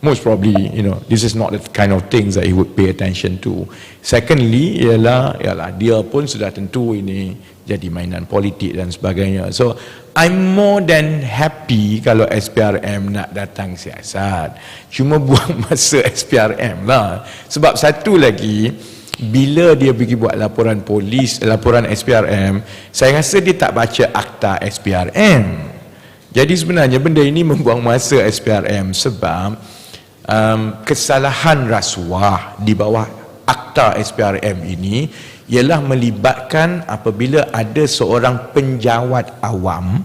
most probably, this is not the kind of things that he would pay attention to. Secondly, ialah dia pun sudah tentu ini jadi mainan politik dan sebagainya. So I'm more than happy kalau SPRM nak datang siasat. Cuma buang masa SPRM lah. Sebab satu lagi, bila dia pergi buat laporan polis, laporan SPRM, saya rasa dia tak baca akta SPRM. Jadi sebenarnya benda ini membuang masa SPRM sebab kesalahan rasuah di bawah akta SPRM ini ialah melibatkan apabila ada seorang penjawat awam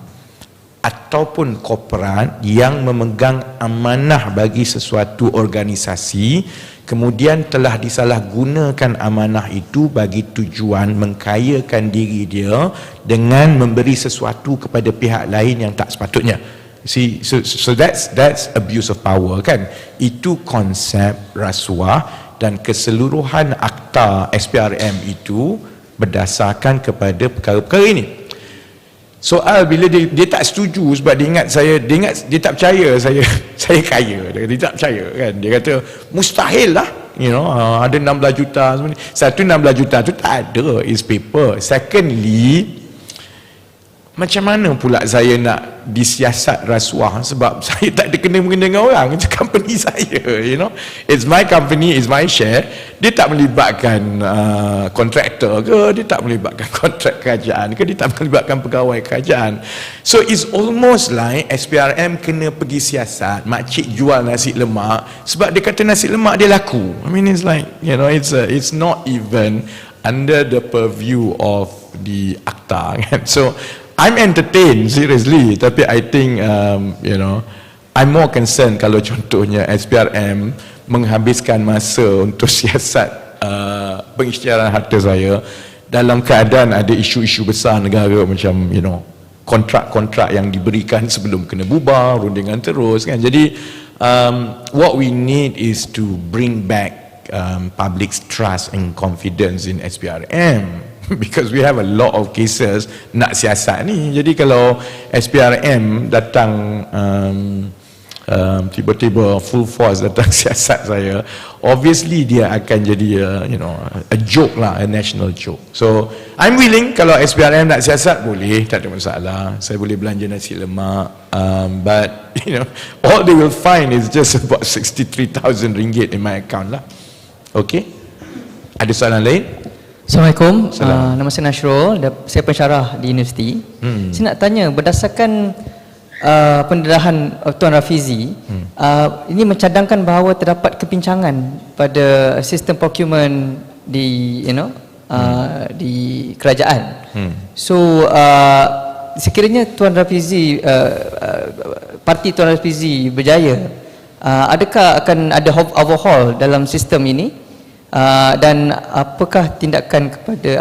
ataupun korporat yang memegang amanah bagi sesuatu organisasi, kemudian telah disalahgunakan amanah itu bagi tujuan mengkayakan diri dia dengan memberi sesuatu kepada pihak lain yang tak sepatutnya. See, so that's abuse of power kan. Itu konsep rasuah. Dan keseluruhan akta SPRM itu berdasarkan kepada perkara-perkara ini. Soal bila dia tak setuju sebab dia tak percaya saya kaya. Dia tak percaya kan. Dia kata mustahil lah, ada 16 juta sebenarnya. Satu, 16 juta tu tak ada, is paper. Secondly, macam mana pula saya nak disiasat rasuah sebab saya tak ada kena-mengena dengan orang, itu company saya, it's my company, it's my share. Dia tak melibatkan kontraktor ke, dia tak melibatkan kontrak kerajaan ke, dia tak melibatkan pegawai kerajaan. So it's almost like SPRM kena pergi siasat makcik jual nasi lemak sebab dia kata nasi lemak dia laku. I mean, it's like, it's not even under the purview of the akta kan. So I'm entertained, seriously. Tapi I think, I'm more concerned kalau contohnya SPRM menghabiskan masa untuk siasat pengisytiharan harta saya dalam keadaan ada isu-isu besar negara macam, kontrak-kontrak yang diberikan sebelum kena bubar, rundingan terus kan. Jadi, what we need is to bring back public's trust and confidence in SPRM. Because we have a lot of cases nak siasat ni. Jadi kalau SPRM datang tiba-tiba full force datang siasat saya, obviously dia akan jadi a joke lah, a national joke. So I'm willing kalau SPRM nak siasat, boleh, tak ada masalah. Saya boleh belanja nasi lemak, but all they will find is just about RM63,000 in my account lah. Okay, ada soalan lain? Assalamualaikum, nama saya Nasrul, saya pensyarah di universiti. Saya nak tanya, berdasarkan pendedahan Tuan Rafizi, ini mencadangkan bahawa terdapat kepincangan pada sistem procurement di di kerajaan. So sekiranya Tuan Rafizi, parti Tuan Rafizi berjaya, adakah akan ada overhaul dalam sistem ini? Dan apakah tindakan kepada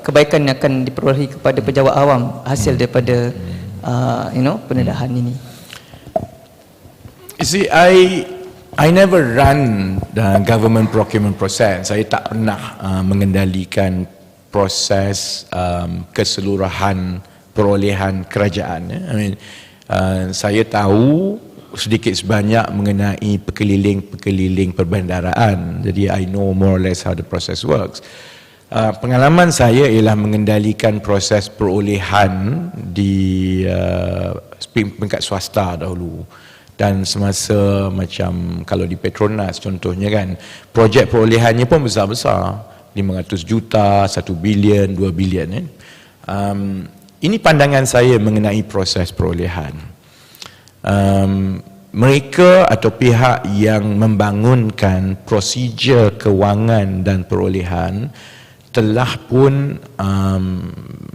kebaikan yang akan diperolehi kepada pejabat awam hasil daripada pendedahan ini? You see, I never run the government procurement process. Saya tak pernah mengendalikan proses keseluruhan perolehan kerajaan. Saya tahu sedikit sebanyak mengenai pekeliling perbendaraan. Jadi I know more or less how the process works. Pengalaman saya ialah mengendalikan proses perolehan di peringkat swasta dahulu. Dan semasa macam kalau di Petronas contohnya kan, projek perolehannya pun besar-besar, 500 juta, 1 bilion, 2 bilion kan. Ini pandangan saya mengenai proses perolehan. Mereka atau pihak yang membangunkan prosedur kewangan dan perolehan telah pun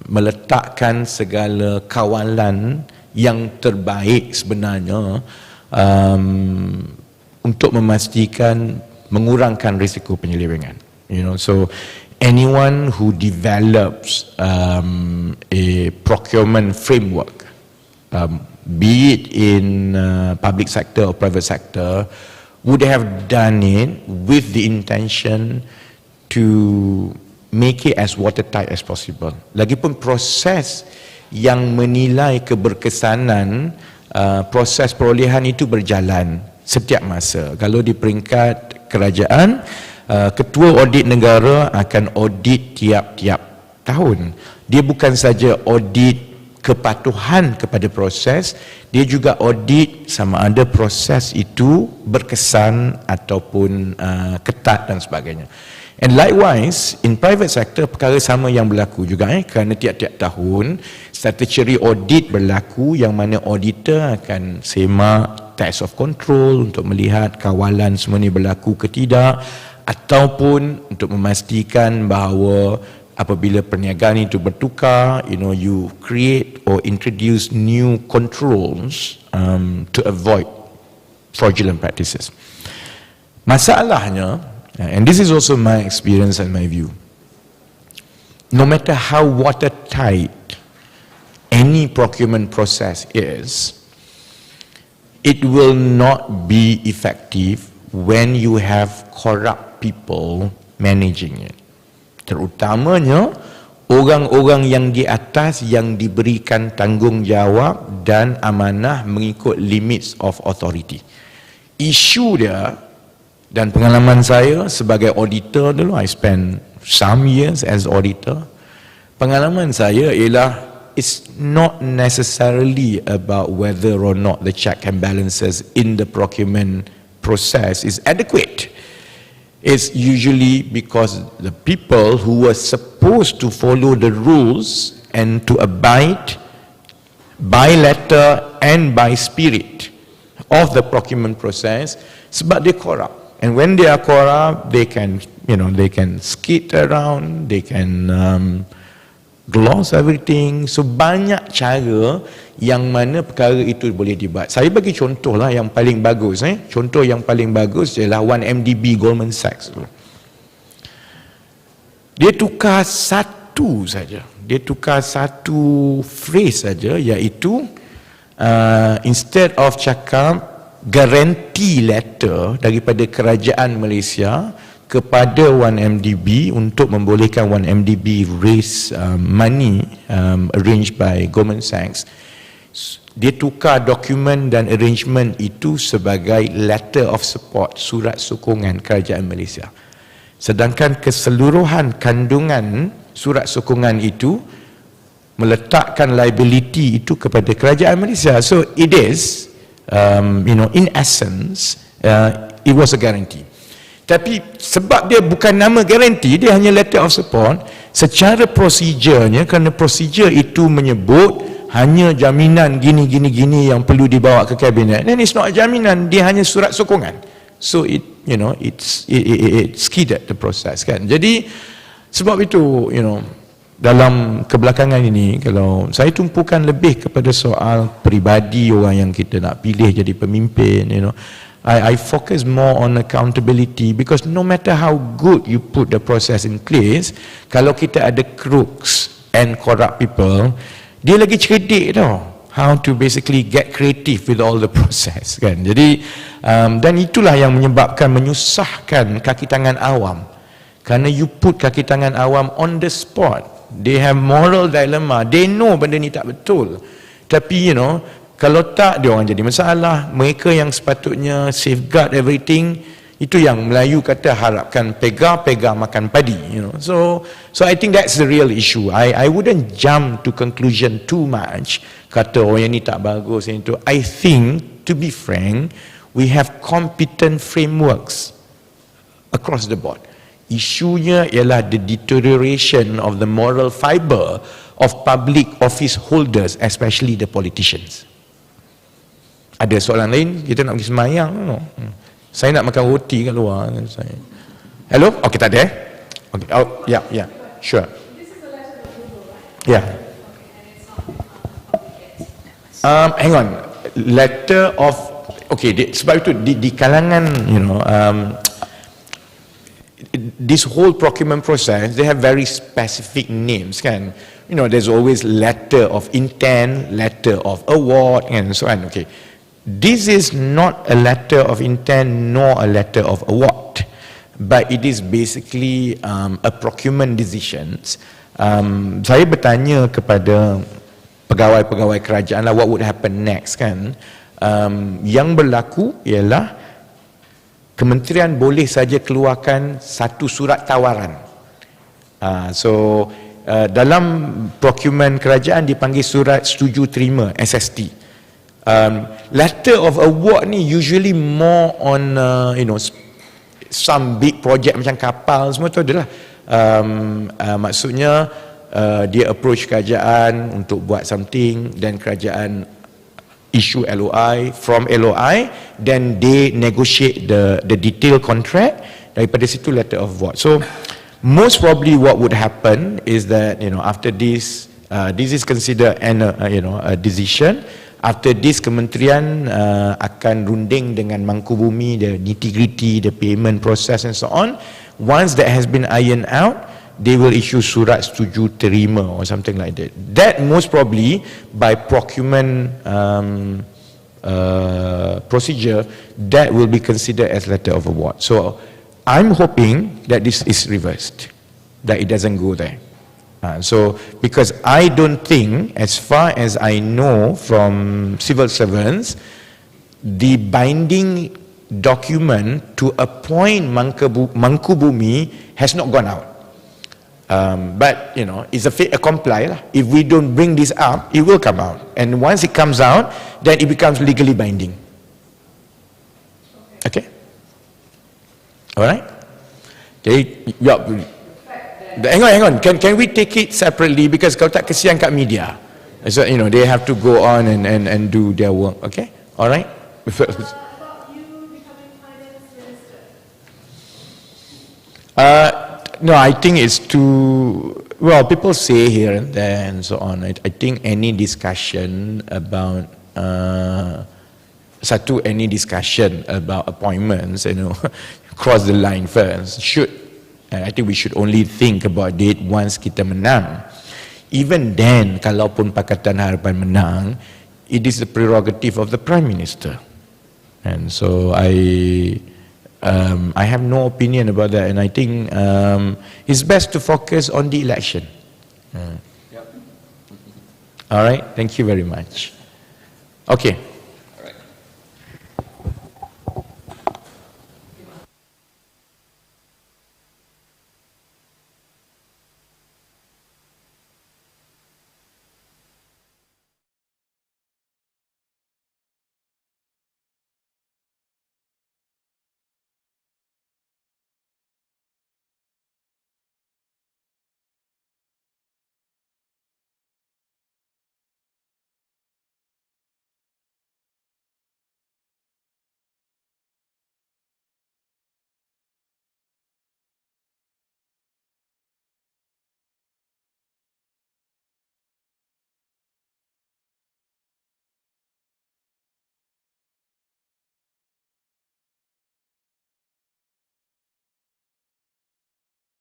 meletakkan segala kawalan yang terbaik sebenarnya untuk memastikan mengurangkan risiko penyelewengan. So anyone who develops a procurement framework, be it in public sector or private sector, would have done it with the intention to make it as watertight as possible. Lagipun proses yang menilai keberkesanan proses perolehan itu berjalan setiap masa. Kalau di peringkat kerajaan, ketua audit negara akan audit tiap-tiap tahun. Dia bukan saja audit kepatuhan kepada proses, dia juga audit sama ada proses itu berkesan ataupun ketat dan sebagainya. And likewise, in private sector, perkara sama yang berlaku juga kerana tiap-tiap tahun statutory audit berlaku yang mana auditor akan semak test of control untuk melihat kawalan semua ni berlaku ke tidak, ataupun untuk memastikan bahawa apabila perniagaan itu bertukar, you create or introduce new controls to avoid fraudulent practices. Masalahnya, and this is also my experience and my view, no matter how watertight any procurement process is, it will not be effective when you have corrupt people managing it. Terutamanya orang-orang yang di atas yang diberikan tanggungjawab dan amanah mengikut limits of authority. Isu dia, dan pengalaman saya sebagai auditor dulu, I spent some years as auditor, pengalaman saya ialah it's not necessarily about whether or not the check and balances in the procurement process is adequate. It's usually because the people who were supposed to follow the rules and to abide by letter and by spirit of the procurement process, sebab dia corrupt. And when they are corrupt, they can, they can skate around, they can gloss everything. So banyak cara yang mana perkara itu boleh dibuat. Saya bagi contoh lah yang paling bagus. Contoh yang paling bagus ialah 1MDB Goldman Sachs. Dia tukar satu saja. Dia tukar satu phrase saja, iaitu instead of cakap guarantee letter daripada kerajaan Malaysia kepada 1MDB untuk membolehkan 1MDB raise money arranged by Goldman Sachs, dia tukar dokumen dan arrangement itu sebagai letter of support, surat sokongan kerajaan Malaysia. Sedangkan keseluruhan kandungan surat sokongan itu meletakkan liability itu kepada kerajaan Malaysia. So it is, in essence, it was a guarantee. Tapi sebab dia bukan nama guarantee, dia hanya letter of support, secara prosedurnya, kerana prosedur itu menyebut hanya jaminan gini yang perlu dibawa ke kabinet, then it's not a jaminan, dia hanya surat sokongan. So it skidded the process kan. Jadi sebab itu dalam kebelakangan ini, kalau saya tumpukan lebih kepada soal peribadi orang yang kita nak pilih jadi pemimpin, I focus more on accountability, because no matter how good you put the process in place, kalau kita ada crooks and corrupt people, dia lagi cerdik tau how to basically get creative with all the process kan. Jadi dan itulah yang menyebabkan menyusahkan kaki tangan awam, kerana you put kaki tangan awam on the spot. They have moral dilemma, they know benda ni tak betul, tapi Kalau tak, dia orang jadi masalah. Mereka yang sepatutnya safeguard everything, itu yang Melayu kata harapkan pegar makan padi, you know. So I think that's the real issue. I wouldn't jump to conclusion too much, kata oh yang ni tak bagus, yang itu. I think, to be frank, we have competent frameworks across the board. Isunya ialah the deterioration of the moral fibre of public office holders, especially the politicians. Ada soalan lain? Kita nak pergi semayang, no? Saya nak makan roti kat luar. Hello? Okay, tak ada eh? Okay. Oh, yeah, sure. Yeah. Hang on. Letter of, okay, sebab itu di kalangan, you know, this whole procurement process, they have very specific names, kan? You know, there's always letter of intent, letter of award, and so on. Okay. This is not a letter of intent nor a letter of award, but it is basically a procurement decisions. Saya bertanya kepada pegawai-pegawai kerajaan lah, what would happen next, kan? Yang berlaku ialah kementerian boleh saja keluarkan satu surat tawaran. Dalam procurement kerajaan dipanggil surat setuju terima, SST. Letter of award ni usually more on you know, some big project macam kapal semua tu adalah maksudnya dia approach kerajaan untuk buat something, dan kerajaan issue LOI, from LOI then they negotiate the detail contract, daripada situ letter of award. So most probably what would happen is that, you know, after this this is considered an you know, a decision. After this, kementerian akan runding dengan Mangkubumi, the nitty-gritty, the payment process and so on. Once that has been ironed out, they will issue surat setuju terima or something like that. That most probably by procurement procedure, that will be considered as letter of award. So I'm hoping that this is reversed, that it doesn't go there. So because I don't think, as far as I know from civil servants, the binding document to appoint Mangkubumi has not gone out. But you know, it's a fait accompli lah. If we don't bring this up, it will come out, and once it comes out, then it becomes legally binding. Okay, all right. Okay, yeah. Hang on. Can we take it separately, because kalau tak kesian kat media. So you know, they have to go on and do their work. Okay, all right. About you becoming finance minister? No, I think it's too, well, people say here and there and so on. I think any discussion about any discussion about appointments, you know, cross the line first. I think we should only think about it once kita menang. Even then, kalaupun Pakatan Harapan menang, it is the prerogative of the Prime Minister. And so I have no opinion about that, and I think it's best to focus on the election. All right, thank you very much. Okay.